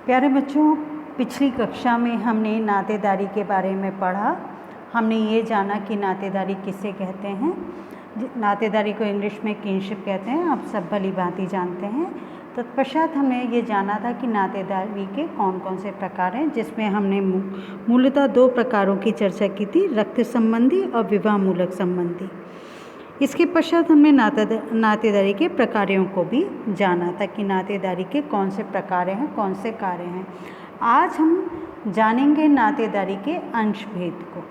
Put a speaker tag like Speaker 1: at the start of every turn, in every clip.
Speaker 1: प्यारे बच्चों, पिछली कक्षा में हमने नातेदारी के बारे में पढ़ा। हमने ये जाना कि नातेदारी किसे कहते हैं। नातेदारी को इंग्लिश में किनशिप कहते हैं, आप सब भली भांति जानते हैं। तत्पश्चात हमने ये जाना था कि नातेदारी के कौन कौन से प्रकार हैं, जिसमें हमने मूलतः 2 प्रकारों की चर्चा की थी, रक्त संबंधी और विवाह मूलक संबंधी। इसके पश्चात हमने नातेदारी के प्रकारों को भी जाना था कि नातेदारी के कौन से प्रकार हैं, कौन से कार्य हैं। आज हम जानेंगे नातेदारी के अंश भेद को।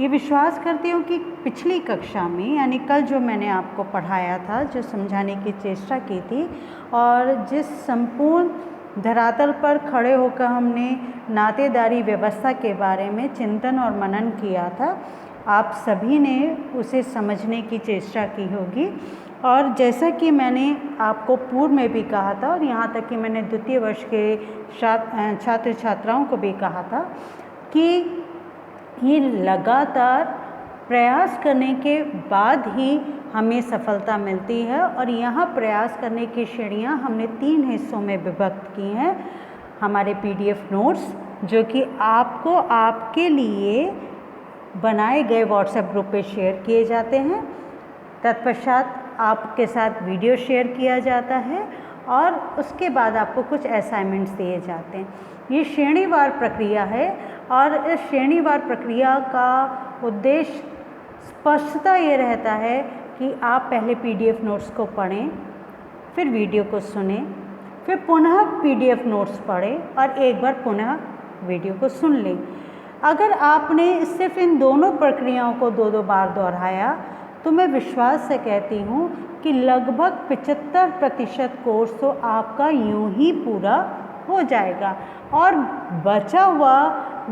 Speaker 1: ये विश्वास करती हूँ कि पिछली कक्षा में यानी कल जो मैंने आपको पढ़ाया था, जो समझाने की चेष्टा की थी और जिस संपूर्ण धरातल पर खड़े होकर हमने नातेदारी व्यवस्था के बारे में चिंतन और मनन किया था, आप सभी ने उसे समझने की चेष्टा की होगी। और जैसा कि मैंने आपको पूर्व में भी कहा था और यहाँ तक कि मैंने द्वितीय वर्ष के छात्र छात्राओं को भी कहा था कि ये लगातार प्रयास करने के बाद ही हमें सफलता मिलती है। और यहाँ प्रयास करने की श्रेणियाँ हमने 3 हिस्सों में विभक्त की हैं। हमारे PDF नोट्स जो कि आपको आपके लिए बनाए गए व्हाट्सएप ग्रुप पे शेयर किए जाते हैं, तत्पश्चात आपके साथ वीडियो शेयर किया जाता है और उसके बाद आपको कुछ असाइनमेंट्स दिए जाते हैं। ये श्रेणीवार प्रक्रिया है और इस श्रेणीवार प्रक्रिया का उद्देश्य स्पष्टता ये रहता है कि आप पहले PDF नोट्स को पढ़ें, फिर वीडियो को सुनें, फिर पुनः PDF नोट्स पढ़ें और एक बार पुनः वीडियो को सुन लें। अगर आपने सिर्फ इन दोनों प्रक्रियाओं को 2-2 बार दोहराया तो मैं विश्वास से कहती हूँ कि लगभग 75% कोर्स तो आपका यूं ही पूरा हो जाएगा और बचा हुआ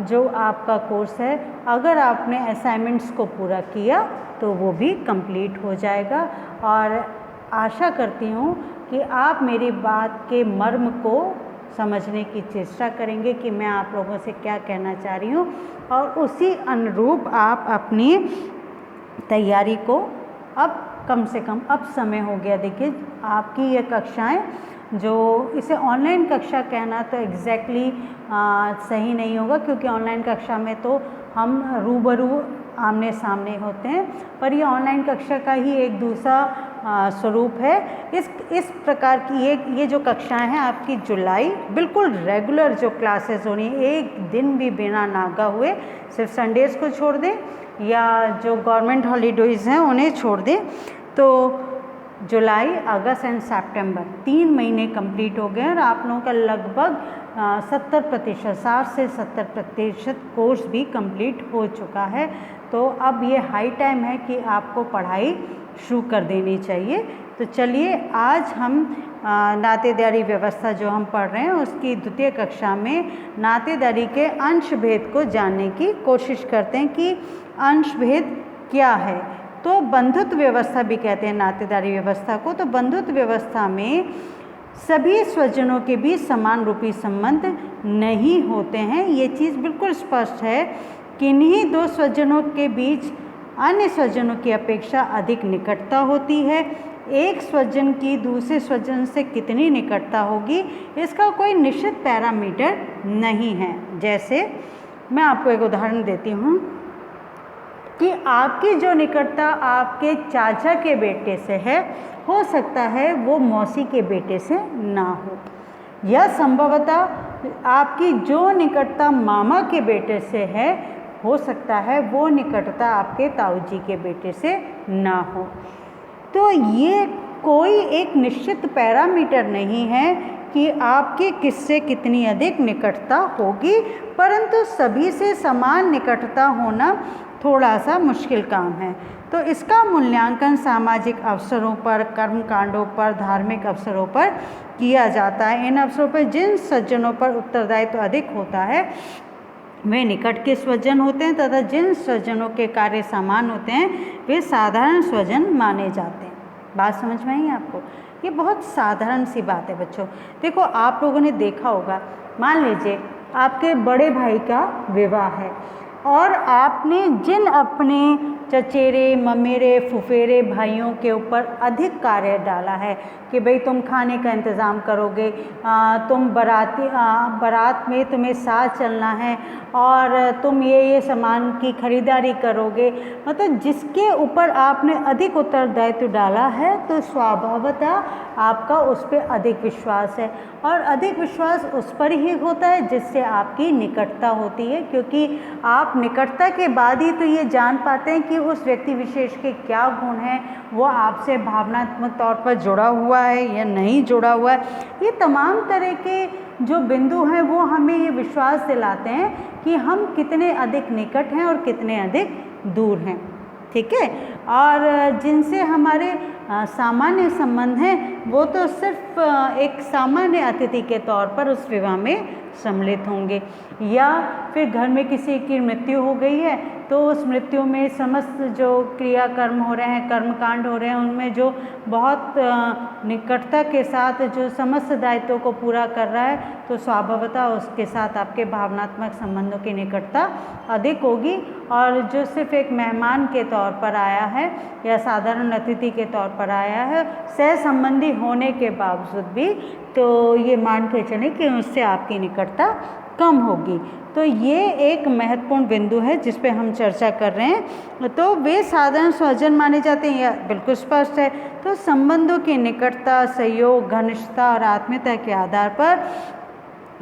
Speaker 1: जो आपका कोर्स है, अगर आपने असाइनमेंट्स को पूरा किया तो वो भी कंप्लीट हो जाएगा। और आशा करती हूँ कि आप मेरी बात के मर्म को समझने की चेष्टा करेंगे कि मैं आप लोगों से क्या कहना चाह रही हूँ और उसी अनुरूप आप अपनी तैयारी को अब कम से कम अब समय हो गया। देखिए, आपकी ये कक्षाएं जो इसे ऑनलाइन कक्षा कहना तो एग्जैक्टली सही नहीं होगा, क्योंकि ऑनलाइन कक्षा में तो हम रूबरू आमने सामने होते हैं, पर ये ऑनलाइन कक्षा का ही एक दूसरा स्वरूप है। इस प्रकार की ये जो कक्षाएं हैं आपकी जुलाई बिल्कुल रेगुलर जो क्लासेस होनी है, एक दिन भी बिना नागा हुए, सिर्फ संडेज को छोड़ दें या जो गवर्नमेंट हॉलीडेज़ हैं उन्हें छोड़ दें, तो जुलाई, अगस्त एंड सितंबर 3 महीने कंप्लीट हो गए और आप लोगों का लगभग 70% 60 से 70% कोर्स भी कंप्लीट हो चुका है। तो अब ये हाई टाइम है कि आपको पढ़ाई शुरू कर देनी चाहिए। तो चलिए, आज हम नातेदारी व्यवस्था जो हम पढ़ रहे हैं उसकी द्वितीय कक्षा में नातेदारी के अंश भेद को जानने की कोशिश करते हैं कि अंश भेद क्या है। तो बंधुत्व व्यवस्था भी कहते हैं नातेदारी व्यवस्था को। तो बंधुत्व व्यवस्था में सभी स्वजनों के बीच समान रूपी संबंध नहीं होते हैं। ये चीज़ बिल्कुल स्पष्ट है। किन्हीं 2 स्वजनों के बीच अन्य स्वजनों की अपेक्षा अधिक निकटता होती है। एक स्वजन की दूसरे स्वजन से कितनी निकटता होगी, इसका कोई निश्चित पैरामीटर नहीं है। जैसे मैं आपको एक उदाहरण देती हूँ कि आपकी जो निकटता आपके चाचा के बेटे से है, हो सकता है वो मौसी के बेटे से ना हो, या संभवतः आपकी जो निकटता मामा के बेटे से है, हो सकता है वो निकटता आपके ताऊजी के बेटे से ना हो। तो ये कोई एक निश्चित पैरामीटर नहीं है कि आपकी किससे कितनी अधिक निकटता होगी, परंतु सभी से समान निकटता होना थोड़ा सा मुश्किल काम है। तो इसका मूल्यांकन सामाजिक अवसरों पर, कर्मकांडों पर, धार्मिक अवसरों पर किया जाता है। इन अवसरों पर जिन सज्जनों पर उत्तरदायित्व अधिक होता है वे निकट के स्वजन होते हैं तथा जिन स्वजनों के कार्य समान होते हैं वे साधारण स्वजन माने जाते हैं। बात समझ में आई आपको? ये बहुत साधारण सी बात है बच्चों। देखो, आप लोगों ने देखा होगा, मान लीजिए आपके बड़े भाई का विवाह है। और आपने जिन अपने चचेरे ममेरे फुफेरे भाइयों के ऊपर अधिक कार्य डाला है कि भाई तुम खाने का इंतज़ाम करोगे, तुम बारात में तुम्हें साथ चलना है और तुम ये सामान की खरीदारी करोगे, मतलब जिसके ऊपर आपने अधिक उत्तरदायित्व डाला है तो स्वभावतः आपका उस पर अधिक विश्वास है। और अधिक विश्वास उस पर ही होता है जिससे आपकी निकटता होती है, क्योंकि आप निकटता के बाद ही तो ये जान पाते हैं कि उस व्यक्ति विशेष के क्या गुण हैं, वो आपसे भावनात्मक तौर पर जुड़ा हुआ है या नहीं जुड़ा हुआ है। ये तमाम तरह के जो बिंदु हैं वो हमें ये विश्वास दिलाते हैं कि हम कितने अधिक निकट हैं और कितने अधिक दूर हैं, ठीक है। और जिनसे हमारे सामान्य संबंध हैं वो तो सिर्फ एक सामान्य अतिथि के तौर पर उस विवाह में सम्मिलित होंगे, या फिर घर में किसी की मृत्यु हो गई है तो उस मृत्यु में समस्त जो क्रियाकर्म हो रहे हैं, कर्मकांड हो रहे हैं, उनमें जो बहुत निकटता के साथ जो समस्त दायित्वों को पूरा कर रहा है तो स्वभावतः उसके साथ आपके भावनात्मक संबंधों की निकटता अधिक होगी। और जो सिर्फ एक मेहमान के तौर पर आया है या साधारण अतिथि के तौर पर आया है, सह संबंधी होने के बावजूद भी, तो ये मान के चलें कि उससे आपकी निकटता कम होगी। तो ये एक महत्वपूर्ण बिंदु है जिस पे हम चर्चा कर रहे हैं। तो वे साधारण स्वजन माने जाते हैं, यह बिल्कुल स्पष्ट है। तो संबंधों की निकटता, सहयोग, घनिष्ठता और आत्मीयता के आधार पर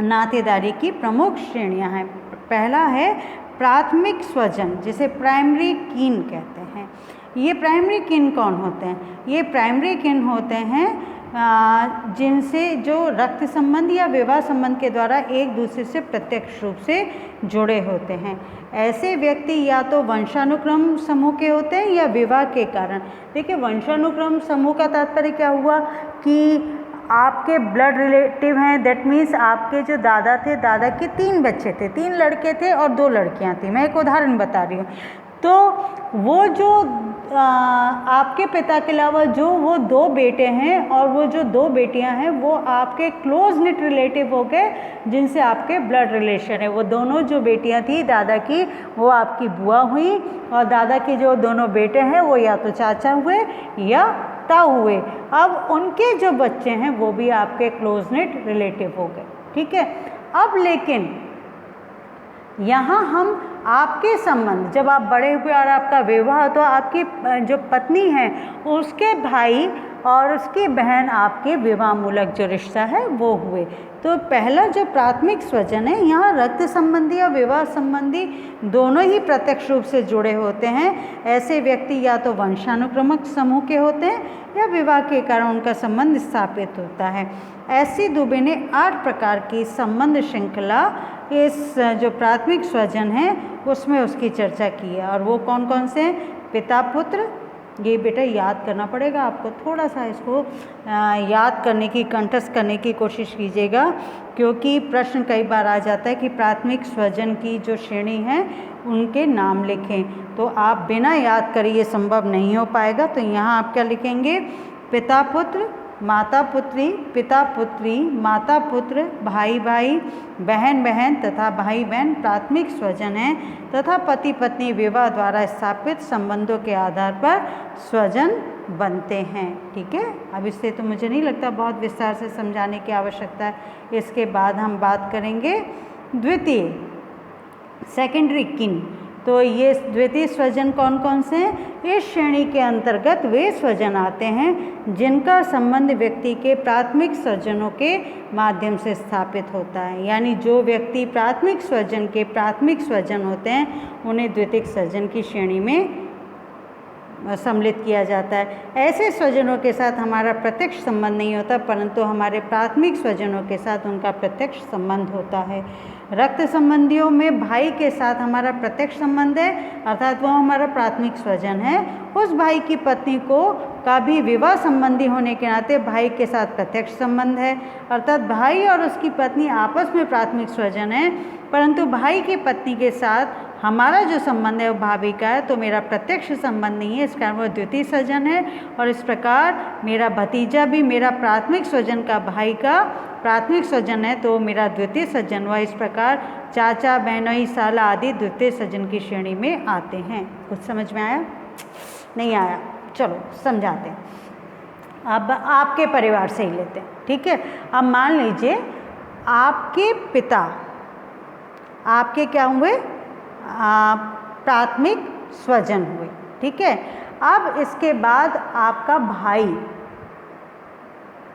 Speaker 1: नातेदारी की प्रमुख श्रेणियां हैं। पहला है प्राथमिक स्वजन, जिसे प्राइमरी कीन कहते हैं। ये प्राइमरी कीन कौन होते हैं? ये प्राइमरी कीन होते हैं जिनसे जो रक्त संबंध या विवाह संबंध के द्वारा एक दूसरे से प्रत्यक्ष रूप से जुड़े होते हैं। ऐसे व्यक्ति या तो वंशानुक्रम समूह के होते हैं या विवाह के कारण। देखिए, वंशानुक्रम समूह का तात्पर्य क्या हुआ कि आपके ब्लड रिलेटिव हैं, दैट मीन्स आपके जो दादा थे, दादा के 3 बच्चे थे, 3 लड़के थे और 2 लड़कियां थी। मैं एक उदाहरण बता रही हूँ। तो वो जो आपके पिता के अलावा जो वो 2 बेटे हैं और वो जो 2 बेटियां हैं वो आपके क्लोज निट रिलेटिव हो गए, जिनसे आपके ब्लड रिलेशन है। वो दोनों जो बेटियां थी दादा की, वो आपकी बुआ हुई, और दादा के जो दोनों बेटे हैं वो या तो चाचा हुए या ताऊ हुए। अब उनके जो बच्चे हैं वो भी आपके क्लोज निट रिलेटिव हो गए, ठीक है। अब लेकिन यहाँ हम आपके संबंध, जब आप बड़े हुए और आपका विवाह, तो आपकी जो पत्नी है उसके भाई और उसकी बहन आपके विवाह मूलक जो रिश्ता है वो हुए। तो पहला जो प्राथमिक स्वजन है, यहाँ रक्त संबंधी या विवाह संबंधी दोनों ही प्रत्यक्ष रूप से जुड़े होते हैं। ऐसे व्यक्ति या तो वंशानुक्रमिक समूह के होते हैं या विवाह के कारण उनका संबंध स्थापित होता है। ऐसी दुबे ने 8 प्रकार की संबंध श्रृंखला इस जो प्राथमिक स्वजन है उसमें उसकी चर्चा की है। और वो कौन कौन से हैं? पिता पुत्र, ये बेटा याद करना पड़ेगा आपको, थोड़ा सा इसको याद करने की, कंठस्थ करने की कोशिश कीजिएगा, क्योंकि प्रश्न कई बार आ जाता है कि प्राथमिक स्वजन की जो श्रेणी है उनके नाम लिखें, तो आप बिना याद करे ये संभव नहीं हो पाएगा। तो यहाँ आप क्या लिखेंगे? पिता पुत्र, माता पुत्री, पिता पुत्री, माता पुत्र, भाई भाई, बहन बहन तथा भाई बहन प्राथमिक स्वजन हैं तथा पति पत्नी विवाह द्वारा स्थापित संबंधों के आधार पर स्वजन बनते हैं, ठीक है। अब इससे तो मुझे नहीं लगता बहुत विस्तार से समझाने की आवश्यकता है। इसके बाद हम बात करेंगे द्वितीय, सेकेंडरी किन। तो ये द्वितीय स्वजन कौन कौन से हैं? इस श्रेणी के अंतर्गत वे स्वजन आते हैं जिनका संबंध व्यक्ति के प्राथमिक स्वजनों के माध्यम से स्थापित होता है। यानी जो व्यक्ति प्राथमिक स्वजन के प्राथमिक स्वजन होते हैं उन्हें द्वितीयक स्वजन की श्रेणी में सम्मिलित किया जाता है। ऐसे स्वजनों के साथ हमारा प्रत्यक्ष संबंध नहीं होता, परंतु हमारे प्राथमिक स्वजनों के साथ उनका प्रत्यक्ष संबंध होता है। रक्त संबंधियों में भाई के साथ हमारा प्रत्यक्ष संबंध है, अर्थात वो हमारा प्राथमिक स्वजन है। उस भाई की पत्नी को का भी विवाह संबंधी होने के नाते भाई के साथ प्रत्यक्ष संबंध है, अर्थात भाई और उसकी पत्नी आपस में प्राथमिक स्वजन है, परंतु भाई की पत्नी के साथ हमारा जो संबंध है वो भाभी का है, तो मेरा प्रत्यक्ष संबंध नहीं है, इस कारण वो द्वितीय स्वजन है। और इस प्रकार मेरा भतीजा भी मेरा प्राथमिक स्वजन का भाई का प्राथमिक स्वजन है, तो मेरा द्वितीय स्वजन हुआ। इस प्रकार चाचा, बहनोई, साला आदि द्वितीय स्वजन की श्रेणी में आते हैं। कुछ समझ में आया? नहीं आया? चलो समझाते हैं। अब आपके परिवार से ही लेते हैं, ठीक है। अब मान लीजिए आपके पिता आपके क्या हुए? प्राथमिक स्वजन हुए, ठीक है। अब इसके बाद आपका भाई,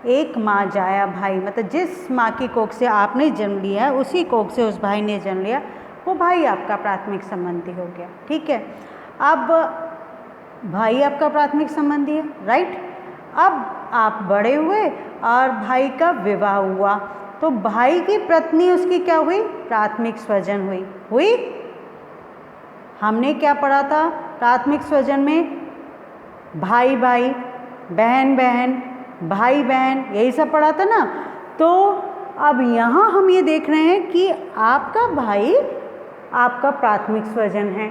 Speaker 1: एक माँ जाया भाई, मतलब जिस माँ की कोख से आपने जन्म लिया है उसी कोख से उस भाई ने जन्म लिया, वो भाई आपका प्राथमिक संबंधी हो गया, ठीक है। अब भाई आपका प्राथमिक संबंधी है, राइट। अब आप बड़े हुए और भाई का विवाह हुआ, तो भाई की पत्नी उसकी क्या हुई? प्राथमिक स्वजन हुई। हमने क्या पढ़ा था प्राथमिक स्वजन में? भाई भाई, बहन बहन, भाई बहन, यही सब पढ़ा था ना। तो अब यहाँ हम ये देख रहे हैं कि आपका भाई आपका प्राथमिक स्वजन है।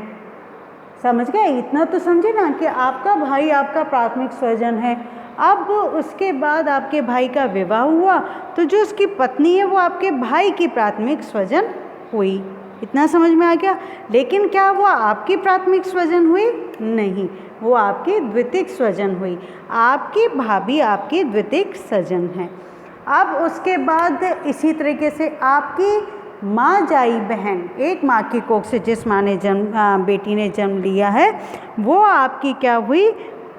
Speaker 1: समझ गए? इतना तो समझे ना कि आपका भाई आपका प्राथमिक स्वजन है। अब उसके बाद आपके भाई का विवाह हुआ, तो जो उसकी पत्नी है वो आपके भाई की प्राथमिक स्वजन हुई। इतना समझ में आ गया? लेकिन क्या वो आपकी प्राथमिक स्वजन हुई? नहीं, वो आपकी द्वितीयक स्वजन हुई। आपकी भाभी आपकी द्वितीयक स्वजन है। अब उसके बाद इसी तरीके से आपकी माँ जाई बहन, एक माँ की कोख से जिस माँ ने बेटी ने जन्म लिया है, वो आपकी क्या हुई?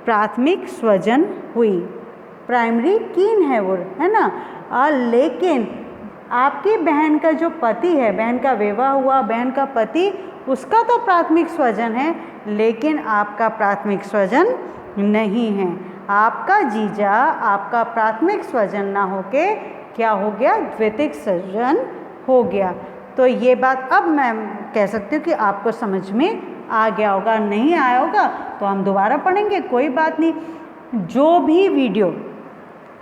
Speaker 1: प्राथमिक स्वजन हुई। प्राइमरी कीन है वो, है ना। लेकिन आपकी बहन का जो पति है, बहन का विवाह हुआ, बहन का पति, उसका तो प्राथमिक स्वजन है, लेकिन आपका प्राथमिक स्वजन नहीं है। आपका जीजा आपका प्राथमिक स्वजन ना होके क्या हो गया? द्वितीयक स्वजन हो गया। तो ये बात अब मैं कह सकती हूँ कि आपको समझ में आ गया होगा। नहीं आया होगा तो हम दोबारा पढ़ेंगे, कोई बात नहीं। जो भी वीडियो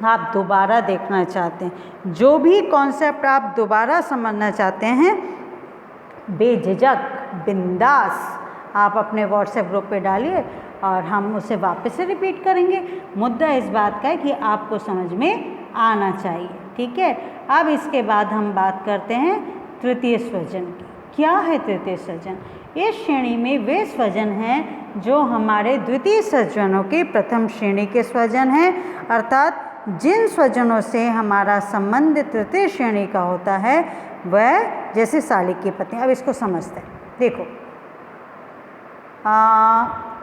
Speaker 1: आप दोबारा देखना चाहते हैं, जो भी कॉन्सेप्ट आप दोबारा समझना चाहते हैं, बेझिझक बिंदास आप अपने व्हाट्सएप ग्रुप पे डालिए और हम उसे वापस से रिपीट करेंगे। मुद्दा इस बात का है कि आपको समझ में आना चाहिए, ठीक है। अब इसके बाद हम बात करते हैं तृतीय स्वजन की। क्या है तृतीय स्वजन? इस श्रेणी में वे स्वजन हैं जो हमारे द्वितीय स्वजनों के प्रथम श्रेणी के स्वजन हैं, अर्थात जिन स्वजनों से हमारा संबंध तृतीय श्रेणी का होता है, वह जैसे साली की पत्नी। अब इसको समझते हैं। देखो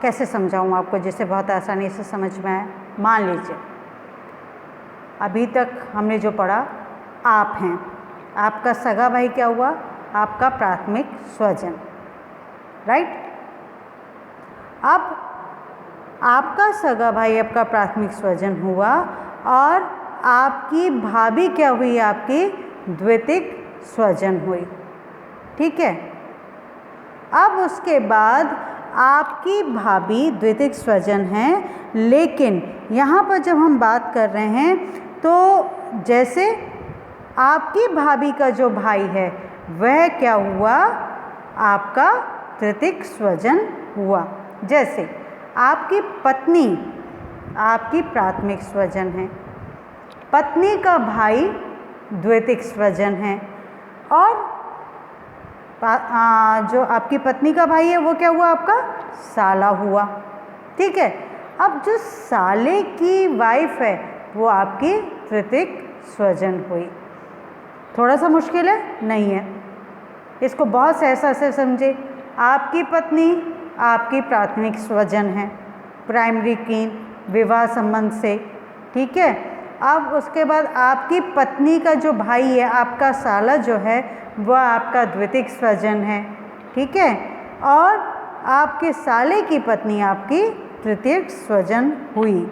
Speaker 1: कैसे समझाऊँ आपको जिससे बहुत आसानी से समझ में आए। मान लीजिए अभी तक हमने जो पढ़ा, आप हैं, आपका सगा भाई क्या हुआ? आपका प्राथमिक स्वजन, राइट। अब आपका सगा भाई आपका प्राथमिक स्वजन हुआ और आपकी भाभी क्या हुई? आपकी द्वितीयक स्वजन हुई, ठीक है। अब उसके बाद आपकी भाभी द्वितीयक स्वजन हैं, लेकिन यहाँ पर जब हम बात कर रहे हैं तो जैसे आपकी भाभी का जो भाई है वह क्या हुआ? आपका तृतीयक स्वजन हुआ। जैसे आपकी पत्नी आपकी प्राथमिक स्वजन है, पत्नी का भाई द्वितीयक स्वजन है, और जो आपकी पत्नी का भाई है वो क्या हुआ? आपका साला हुआ, ठीक है। अब जो साले की वाइफ है वो आपकी तृतीयक स्वजन हुई। थोड़ा सा मुश्किल है? नहीं है, इसको बहुत सहसा से समझे। आपकी पत्नी आपकी प्राथमिक स्वजन है, प्राइमरी कीन, विवाह संबंध से, ठीक है। अब उसके बाद आपकी पत्नी का जो भाई है, आपका साला जो है, वह आपका द्वितीयक स्वजन है, ठीक है। और आपके साले की पत्नी आपकी तृतीयक स्वजन हुई।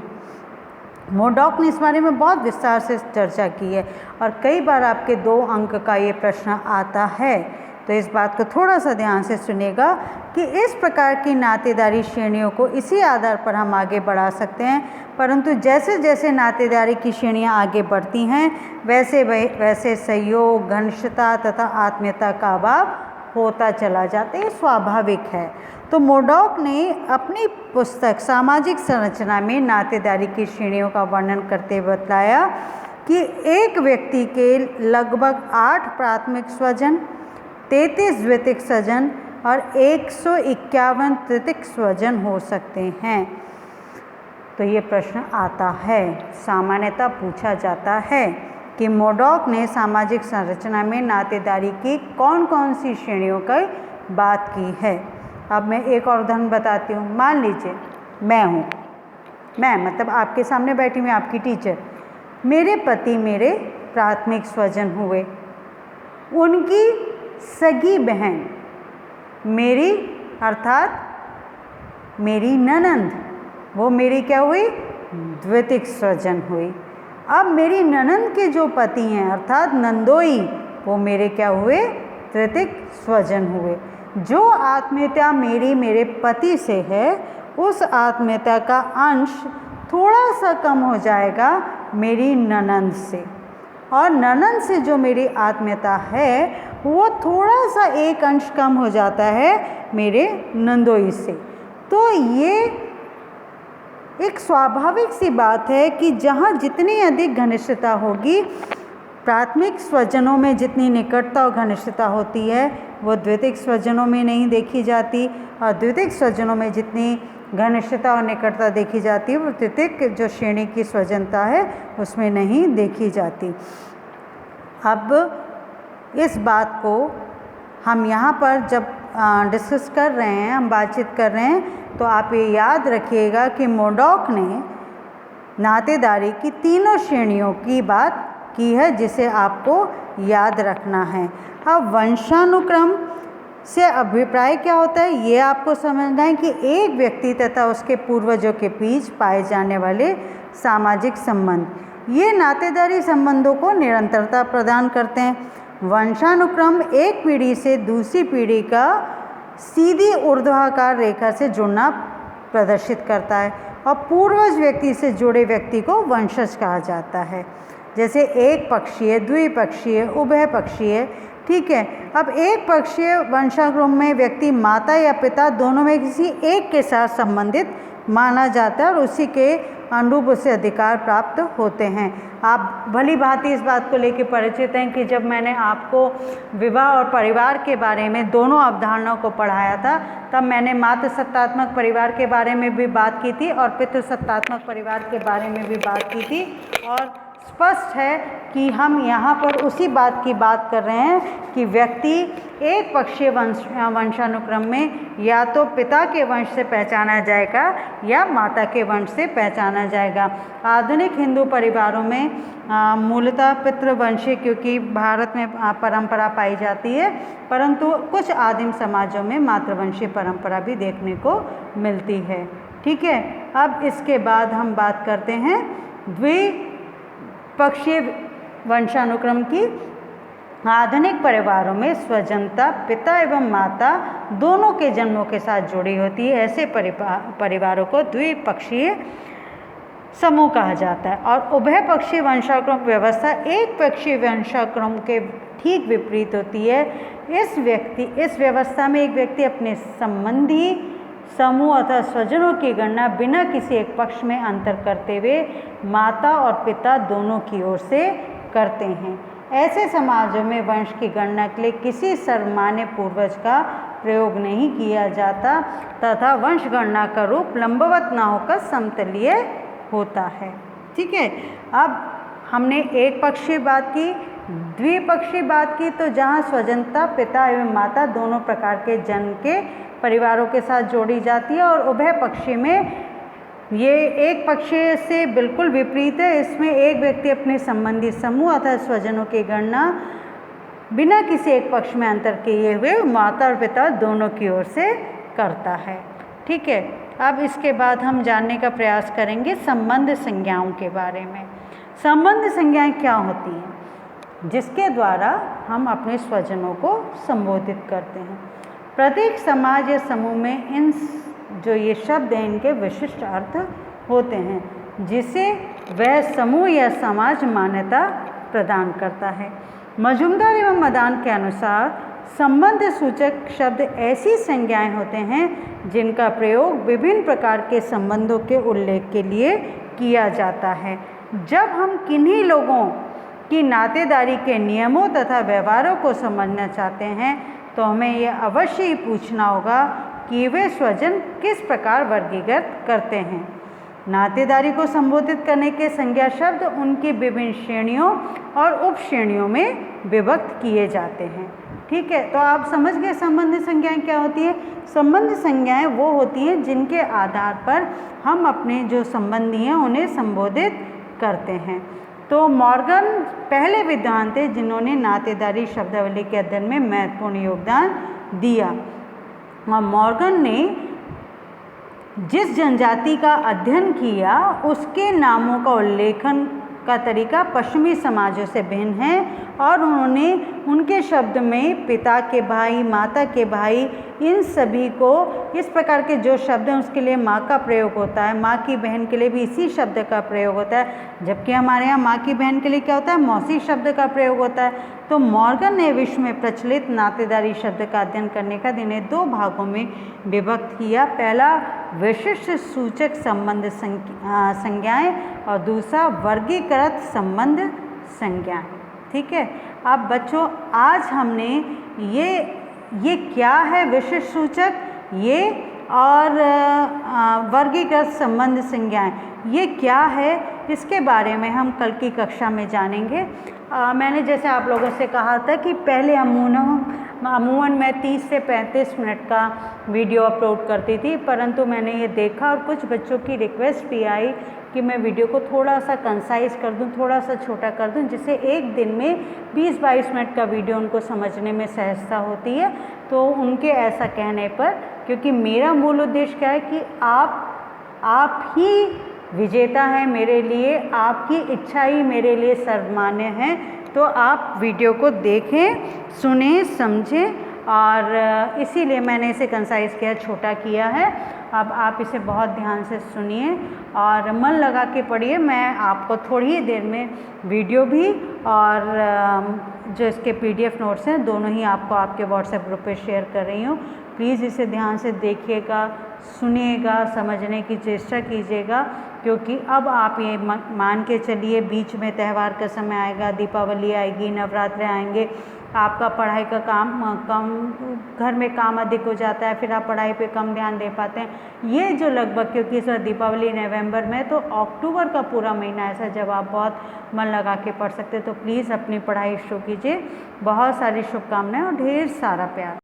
Speaker 1: मोडॉक ने इस बारे में बहुत विस्तार से चर्चा की है और कई बार आपके 2 अंक का ये प्रश्न आता है, तो इस बात को थोड़ा सा ध्यान से सुनिएगा कि इस प्रकार की नातेदारी श्रेणियों को इसी आधार पर हम आगे बढ़ा सकते हैं, परंतु जैसे जैसे नातेदारी की श्रेणियां आगे बढ़ती हैं वैसे वैसे सहयोग, घनिष्ठता तथा आत्मीयता का अभाव होता चला जाता है, ये स्वाभाविक है। तो मोडॉक ने अपनी पुस्तक सामाजिक संरचना में नातेदारी की श्रेणियों का वर्णन करते हुए बताया कि एक व्यक्ति के लगभग 8 प्राथमिक स्वजन, 33 द्वितीयक स्वजन और 151 तृतीयक स्वजन हो सकते हैं। तो ये प्रश्न आता है, सामान्यतः पूछा जाता है कि मोडॉक ने सामाजिक संरचना में नातेदारी की कौन कौन सी श्रेणियों की बात की है। अब मैं एक और उदाहरण बताती हूँ। मान लीजिए मैं मतलब आपके सामने बैठी हूँ, आपकी टीचर। मेरे पति मेरे प्राथमिक स्वजन हुए, उनकी सगी बहन मेरी अर्थात मेरी ननंद, वो मेरी क्या हुई, द्वितीयक स्वजन हुई। अब मेरी ननंद के जो पति हैं अर्थात नंदोई, वो मेरे क्या हुए, तृतीयक स्वजन हुए। जो आत्मीयता मेरे पति से है, उस आत्मीयता का अंश थोड़ा सा कम हो जाएगा मेरी ननंद से, और ननंद से जो मेरी आत्मीयता है वो थोड़ा सा एक अंश कम हो जाता है मेरे नंदोई से। तो ये एक स्वाभाविक सी बात है कि जहाँ जितनी अधिक घनिष्ठता होगी, प्राथमिक स्वजनों में जितनी निकटता और घनिष्ठता होती है वो द्वितीयक स्वजनों में नहीं देखी जाती, और द्वितीयक स्वजनों में जितनी घनिष्ठता और निकटता देखी जाती है वो तृतीयक जो श्रेणी की स्वजनता है उसमें नहीं देखी जाती। अब इस बात को हम यहाँ पर जब डिस्कस कर रहे हैं, हम बातचीत कर रहे हैं, तो आप ये याद रखिएगा कि मोडॉक ने नातेदारी की तीनों श्रेणियों की बात की है, जिसे आपको याद रखना है। अब वंशानुक्रम से अभिप्राय क्या होता है, ये आपको समझना है कि एक व्यक्ति तथा उसके पूर्वजों के बीच पाए जाने वाले सामाजिक संबंध, ये नातेदारी संबंधों को निरंतरता प्रदान करते हैं। वंशानुक्रम एक पीढ़ी से दूसरी पीढ़ी का सीधी ऊर्ध्वाकार रेखा से जुड़ना प्रदर्शित करता है, और पूर्वज व्यक्ति से जुड़े व्यक्ति को वंशज कहा जाता है। जैसे एक पक्षीय, द्विपक्षीय, उभय पक्षीय, ठीक है। अब एक पक्षीय वंशानुक्रम में व्यक्ति माता या पिता दोनों में किसी एक के साथ संबंधित माना जाता है और उसी के अनुरूप उसे अधिकार प्राप्त होते हैं। आप भली भांति इस बात को लेकर परिचित हैं कि जब मैंने आपको विवाह और परिवार के बारे में दोनों अवधारणाओं को पढ़ाया था, तब मैंने मातृ सत्तात्मक परिवार के बारे में भी बात की थी और पितृ सत्तात्मक परिवार के बारे में भी बात की थी। और स्पष्ट है कि हम यहाँ पर उसी बात की बात कर रहे हैं कि व्यक्ति एक पक्षीय वंशानुक्रम में या तो पिता के वंश से पहचाना जाएगा या माता के वंश से पहचाना जाएगा। आधुनिक हिंदू परिवारों में मूलतः पितृवंशीय क्योंकि भारत में परंपरा पाई जाती है, परंतु कुछ आदिम समाजों में मातृवंशीय परंपरा भी देखने को मिलती है। ठीक है, अब इसके बाद हम बात करते हैं द्विपक्षीय वंशानुक्रम की। आधुनिक परिवारों में स्वजनता पिता एवं माता दोनों के जन्मों के साथ जुड़ी होती है। ऐसे परिवारों को द्विपक्षीय समूह कहा जाता है। और उभय पक्षीय वंशानुक्रम व्यवस्था एक पक्षीय वंशानुक्रम के ठीक विपरीत होती है। इस व्यवस्था में एक व्यक्ति अपने संबंधी समूह अथवा स्वजनों की गणना बिना किसी एक पक्ष में अंतर करते हुए माता और पिता दोनों की ओर से करते हैं। ऐसे समाजों में वंश की गणना के लिए किसी सर्वमान्य पूर्वज का प्रयोग नहीं किया जाता तथा वंश गणना का रूप लंबवत न होकर समतलीय होता है। ठीक है, अब हमने एक पक्षीय बात की, द्विपक्षीय बात की, तो जहाँ स्वजनता पिता एवं माता दोनों प्रकार के जन्म के परिवारों के साथ जोड़ी जाती है। और उभय पक्षी में ये एक पक्षीय से बिल्कुल विपरीत है। इसमें एक व्यक्ति अपने संबंधी समूह अथवा स्वजनों की गणना बिना किसी एक पक्ष में अंतर किए हुए माता और पिता दोनों की ओर से करता है। ठीक है, अब इसके बाद हम जानने का प्रयास करेंगे संबंध संज्ञाओं के बारे में। संबंध संज्ञाएं क्या होती हैं जिसके द्वारा हम अपने स्वजनों को संबोधित करते हैं। प्रत्येक समाज या समूह में इन जो ये शब्द हैं इनके विशिष्ट अर्थ होते हैं जिसे वह समूह या समाज मान्यता प्रदान करता है। मजूमदार एवं मदान के अनुसार संबंध सूचक शब्द ऐसी संज्ञाएं होते हैं जिनका प्रयोग विभिन्न प्रकार के संबंधों के उल्लेख के लिए किया जाता है। जब हम किन्हीं लोगों की नातेदारी के नियमों तथा व्यवहारों को समझना चाहते हैं तो हमें यह अवश्य ही पूछना होगा कि वे स्वजन किस प्रकार वर्गीकृत करते हैं। नातेदारी को संबोधित करने के संज्ञा शब्द उनकी विभिन्न श्रेणियों और उप श्रेणियों में विभक्त किए जाते हैं। ठीक है, तो आप समझ गए संबंध संज्ञाएं क्या होती है। संबंध संज्ञाएं वो होती हैं जिनके आधार पर हम अपने जो संबंधी हैं उन्हें संबोधित करते हैं। तो मॉर्गन पहले विद्वान थे जिन्होंने नातेदारी शब्दावली के अध्ययन में महत्वपूर्ण योगदान दिया। और मॉर्गन ने जिस जनजाति का अध्ययन किया उसके नामों का उल्लेखन का तरीका पश्चिमी समाजों से भिन्न है और उन्होंने उनके शब्द में पिता के भाई, माता के भाई, इन सभी को इस प्रकार के जो शब्द हैं उसके लिए माँ का प्रयोग होता है, माँ की बहन के लिए भी इसी शब्द का प्रयोग होता है, जबकि हमारे यहाँ माँ की बहन के लिए क्या होता है, मौसी शब्द का प्रयोग होता है। तो मॉर्गन ने विश्व में प्रचलित नातेदारी शब्द का अध्ययन करने का इन्हें दो भागों में विभक्त किया। पहला विशिष्ट सूचक संबंध संज्ञाएं और दूसरा वर्गीकृत संबंध संज्ञाएं। ठीक है, अब बच्चों आज हमने ये क्या है विशिष्ट सूचक, ये और वर्गीकृत संबंध संज्ञाएं ये क्या है, इसके बारे में हम कल की कक्षा में जानेंगे। मैंने जैसे आप लोगों से कहा था कि पहले अमूमन मैं 30 से 35 मिनट का वीडियो अपलोड करती थी, परंतु मैंने ये देखा और कुछ बच्चों की रिक्वेस्ट भी आई कि मैं वीडियो को थोड़ा सा कंसाइज कर दूं, थोड़ा सा छोटा कर दूं, जिससे एक दिन में 20-22 मिनट का वीडियो उनको समझने में सहजता होती है। तो उनके ऐसा कहने पर, क्योंकि मेरा मूल उद्देश्य क्या है कि आप ही विजेता हैं मेरे लिए, आपकी इच्छा ही मेरे लिए सर्वमान्य है। तो आप वीडियो को देखें, सुने, समझें, और इसीलिए मैंने इसे कंसाइज किया, छोटा किया है। अब आप इसे बहुत ध्यान से सुनिए और मन लगा के पढ़िए। मैं आपको थोड़ी ही देर में वीडियो भी और जो इसके PDF नोट्स हैं दोनों ही आपको आपके व्हाट्सएप ग्रुप पे शेयर कर रही हूँ। प्लीज़ इसे ध्यान से देखिएगा, सुनिएगा, समझने की चेष्टा कीजिएगा, क्योंकि अब आप ये मान के चलिए बीच में त्यौहार का समय आएगा, दीपावली आएगी, नवरात्रे आएंगे, आपका पढ़ाई का कम घर में काम अधिक हो जाता है, फिर आप पढ़ाई पे कम ध्यान दे पाते हैं। ये जो लगभग, क्योंकि इस बार दीपावली नवंबर में, तो अक्टूबर का पूरा महीना ऐसा जब आप बहुत मन लगा के पढ़ सकते हैं। तो प्लीज़ अपनी पढ़ाई शुरू कीजिए। बहुत सारी शुभकामनाएं और ढेर सारा प्यार।